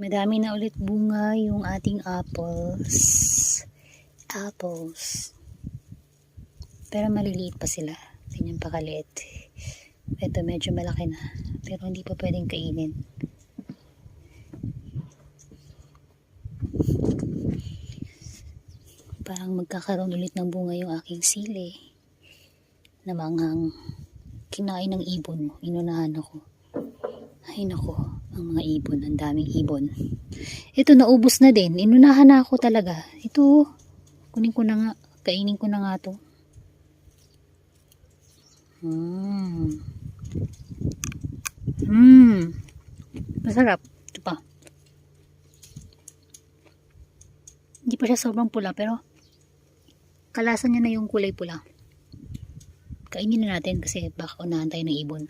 Madami na ulit bunga yung ating apples. Pero maliliit pa sila. Ganyan pa kaliit. Ito medyo malaki na. Pero hindi pa pwedeng kainin. Parang magkakaroon ulit ng bunga yung aking sili. Na manghang kinain ng ibon. Inunahan ako. Ay nako, ang mga ibon. Ang daming ibon. Ito naubos na din. Inunahan na ako talaga. Ito, kunin ko na nga. Kainin ko na nga to. Masarap. Ito pa. Hindi pa siya sobrang pula pero kalasan niya na yung kulay pula. Kainin na natin kasi baka unahan tayo ng ibon.